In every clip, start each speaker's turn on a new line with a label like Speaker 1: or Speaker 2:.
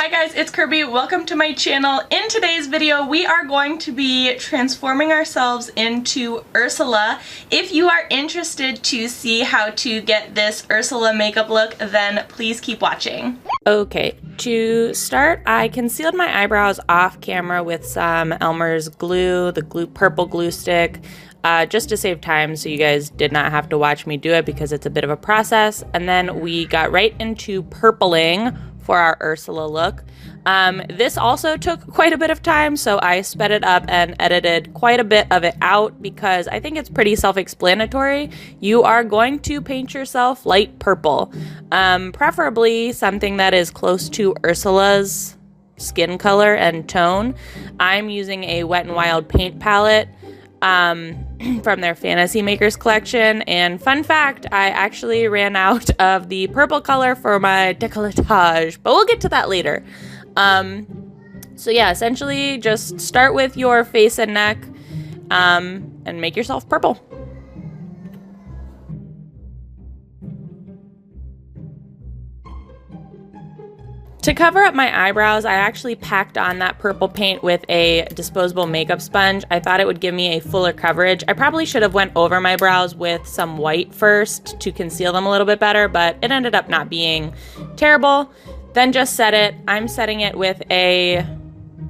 Speaker 1: Hi guys, it's Kirby. Welcome to my channel. In today's video, we are going to be transforming ourselves into Ursula. If you are interested to see how to get this Ursula makeup look, then please keep watching. Okay, to start, I concealed my eyebrows off camera with some Elmer's glue, the purple glue stick, just to save time so you guys did not have to watch me do it because it's a bit of a process. And then we got right into purpling for our Ursula look. This also took quite a bit of time, so I sped it up and edited quite a bit of it out because I think it's pretty self-explanatory. You are going to paint yourself light purple, preferably something that is close to Ursula's skin color and tone. I'm using a Wet n Wild paint palette from their Fantasy Makers collection, and fun fact, I actually ran out of the purple color for my décolletage, but we'll get to that later. So yeah, essentially just start with your face and neck and make yourself purple. To cover up my eyebrows, I actually packed on that purple paint with a disposable makeup sponge. I thought it would give me a fuller coverage. I probably should have went over my brows with some white first to conceal them a little bit better, but it ended up not being terrible. Then just set it. I'm setting it with a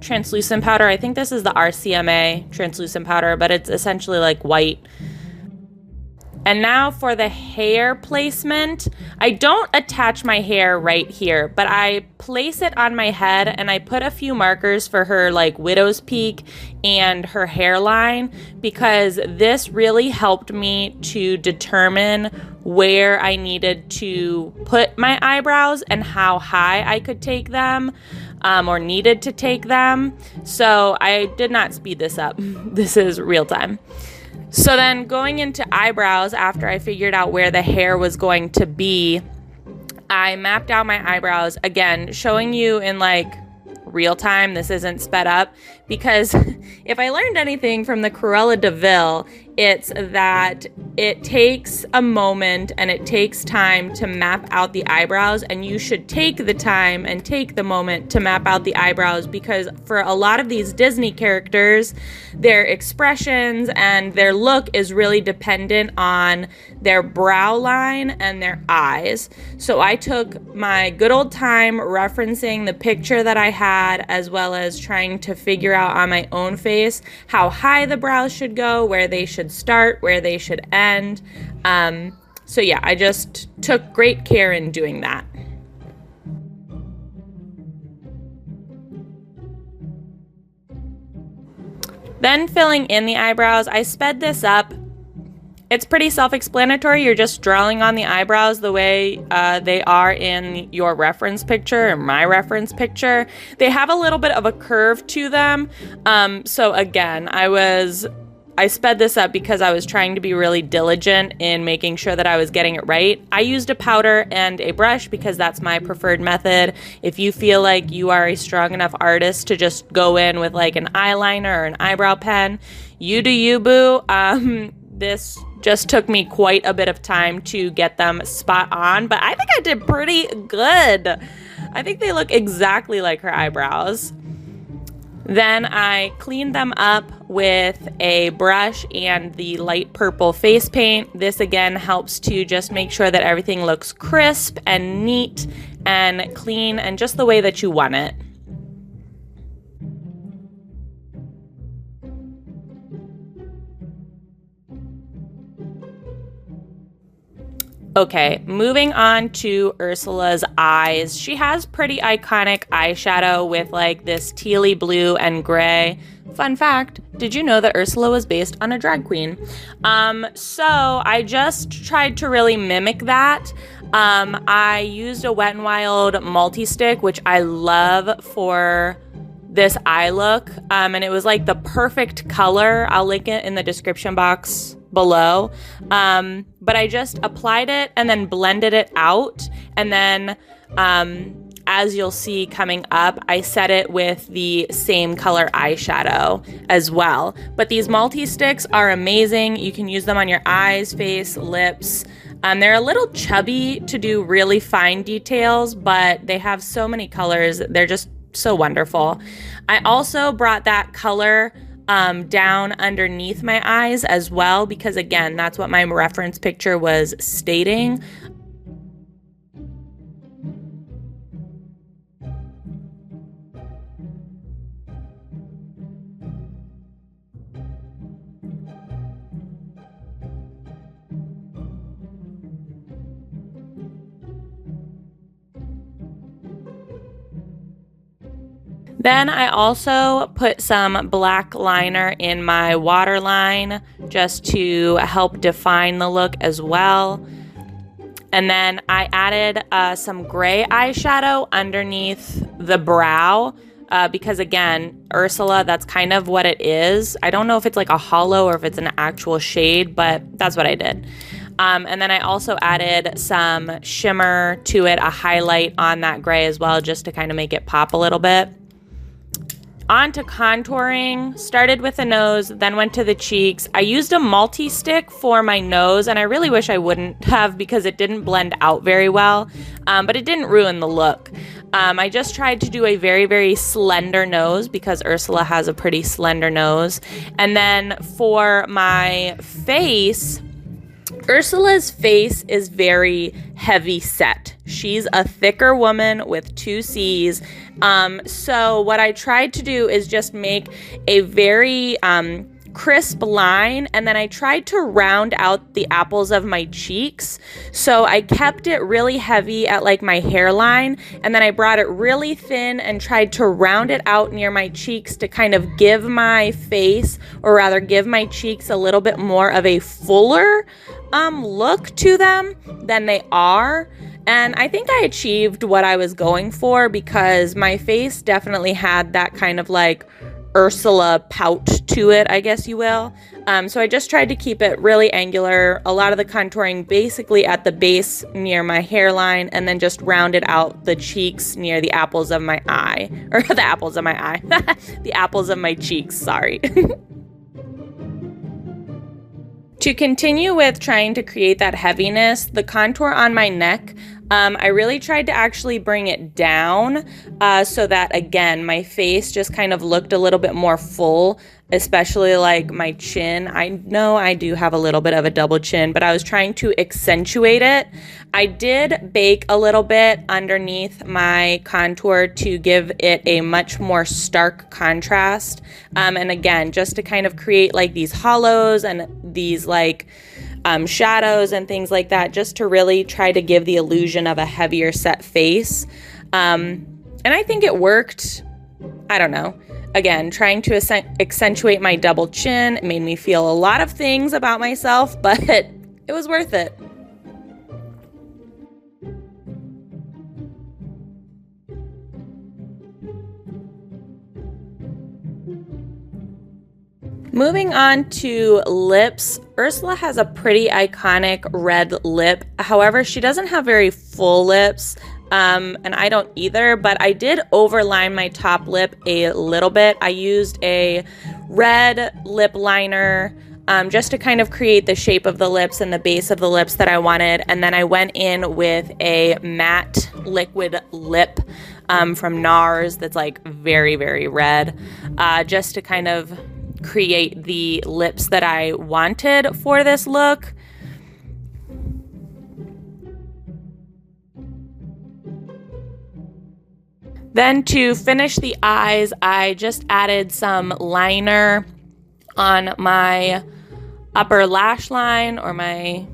Speaker 1: translucent powder. I think this is the RCMA translucent powder, but it's essentially like white. And now for the hair placement, I don't attach my hair right here, but I place it on my head and I put a few markers for her like widow's peak and her hairline because this really helped me to determine where I needed to put my eyebrows and how high I could take them or needed to take them. So I did not speed this up. This is real time. So then going into eyebrows, after I figured out where the hair was going to be, I mapped out my eyebrows, again, showing you in like real time. This isn't sped up because if I learned anything from the Cruella de Vil, it's that it takes a moment and it takes time to map out the eyebrows, and you should take the time and take the moment to map out the eyebrows because for a lot of these Disney characters, their expressions and their look is really dependent on their brow line and their eyes. So I took my good old time referencing the picture that I had as well as trying to figure out on my own face how high the brows should go, where they should start, where they should end. So yeah, I just took great care in doing that. Then filling in the eyebrows, I sped this up. It's pretty self-explanatory. You're just drawing on the eyebrows the way they are in your reference picture or my reference picture. They have a little bit of a curve to them. So again, I sped this up because I was trying to be really diligent in making sure that I was getting it right. I used a powder and a brush because that's my preferred method. If you feel like you are a strong enough artist to just go in with like an eyeliner or an eyebrow pen, you do you, boo. This just took me quite a bit of time to get them spot on, but I think I did pretty good. I think they look exactly like her eyebrows. Then I cleaned them up with a brush and the light purple face paint. This again helps to just make sure that everything looks crisp and neat and clean and just the way that you want it. Okay, moving on to Ursula's eyes. She has pretty iconic eyeshadow with like this tealy blue and gray. Fun fact, did you know that Ursula was based on a drag queen? So I just tried to really mimic that. I used a Wet n Wild multi-stick, which I love for this eye look. And it was like the perfect color. I'll link it in the description box below. But I just applied it and then blended it out. And then, as you'll see coming up, I set it with the same color eyeshadow as well. But these multi-sticks are amazing. You can use them on your eyes, face, lips, They're a little chubby to do really fine details, but they have so many colors. They're just so wonderful. I also brought that color down underneath my eyes as well, because again, that's what my reference picture was stating. Then I also put some black liner in my waterline just to help define the look as well. And then I added some gray eyeshadow underneath the brow because again, Ursula, that's kind of what it is. I don't know if it's like a hollow or if it's an actual shade, but that's what I did. And then I also added some shimmer to it, a highlight on that gray as well, just to kind of make it pop a little bit. On to contouring, started with the nose, then went to the cheeks. I used a multi-stick for my nose, and I really wish I wouldn't have because it didn't blend out very well, but it didn't ruin the look. I just tried to do a very, very slender nose because Ursula has a pretty slender nose. And then for my face, Ursula's face is very heavy set. She's a thicker woman with 2 C's. So what I tried to do is just make a very crisp line, and then I tried to round out the apples of my cheeks. So I kept it really heavy at like my hairline, and then I brought it really thin and tried to round it out near my cheeks to kind of give my face, or rather give my cheeks, a little bit more of a fuller look to them than they are. And I think I achieved what I was going for because my face definitely had that kind of like Ursula pout to it, I guess you will. So I just tried to keep it really angular, a lot of the contouring basically at the base near my hairline, and then just rounded out the cheeks near the apples of my eye, or the apples of my eye, the apples of my cheeks, sorry. To continue with trying to create that heaviness, the contour on my neck, I really tried to actually bring it down so that, again, my face just kind of looked a little bit more full, especially like my chin. I know I do have a little bit of a double chin, but I was trying to accentuate it. I did bake a little bit underneath my contour to give it a much more stark contrast. And again, just to kind of create like these hollows and these like shadows and things like that, just to really try to give the illusion of a heavier set face. And I think it worked. I don't know. Again, trying to accentuate my double chin made me feel a lot of things about myself, but it was worth it. Moving on to lips, Ursula has a pretty iconic red lip. However, she doesn't have very full lips, and I don't either, but I did overline my top lip a little bit. I used a red lip liner just to kind of create the shape of the lips and the base of the lips that I wanted, and then I went in with a matte liquid lip from NARS that's like very, very red, just to kind of create the lips that I wanted for this look. Then to finish the eyes, I just added some liner on my upper lash line or my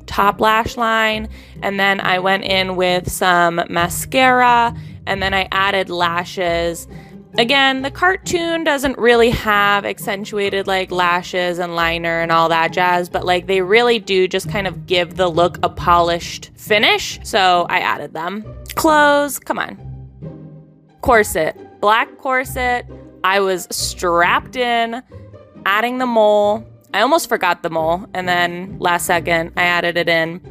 Speaker 1: top lash line, and then I went in with some mascara, and then I added lashes. Again, the cartoon doesn't really have accentuated like lashes and liner and all that jazz, but like they really do just kind of give the look a polished finish, so I added them. Clothes, come on. Corset, black corset. I was strapped in, adding the mole. I almost forgot the mole, and then last second I added it in.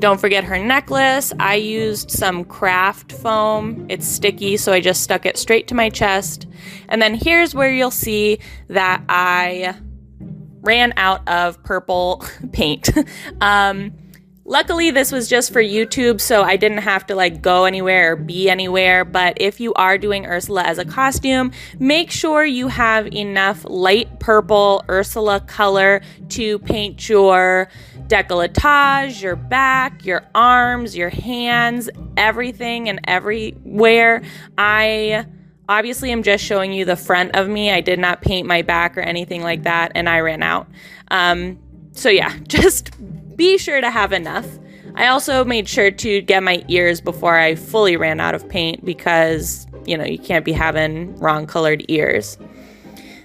Speaker 1: Don't forget her necklace. I used some craft foam. It's sticky, so I just stuck it straight to my chest. And then here's where you'll see that I ran out of purple paint. Luckily, this was just for YouTube, so I didn't have to like go anywhere or be anywhere. But if you are doing Ursula as a costume, make sure you have enough light purple Ursula color to paint your décolletage, your back, your arms, your hands, everything and everywhere. I obviously am just showing you the front of me. I did not paint my back or anything like that, and I ran out. So yeah, just be sure to have enough. I also made sure to get my ears before I fully ran out of paint because, you know, you can't be having wrong colored ears.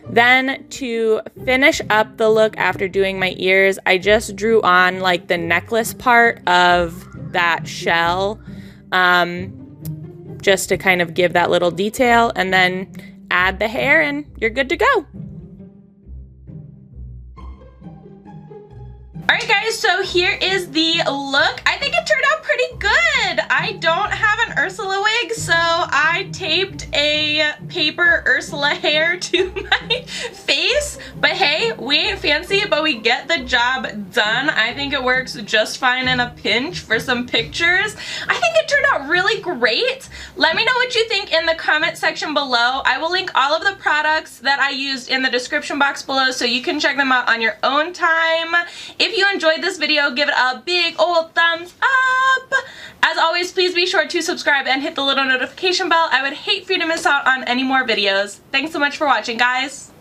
Speaker 1: Then to finish up the look after doing my ears, I just drew on like the necklace part of that shell, just to kind of give that little detail, and then add the hair and you're good to go. Alright guys, so here is the look. I think it turned out pretty good. I don't have an Ursula wig, so I taped a paper Ursula hair to my face. But hey, we ain't fancy, but we get the job done. I think it works just fine in a pinch for some pictures. I think it turned out really great. Let me know what you think in the comment section below. I will link all of the products that I used in the description box below so you can check them out on your own time. If you enjoyed this video, give it a big old thumbs up. As always, please be sure to subscribe and hit the little notification bell. I would hate for you to miss out on any more videos. Thanks so much for watching, guys.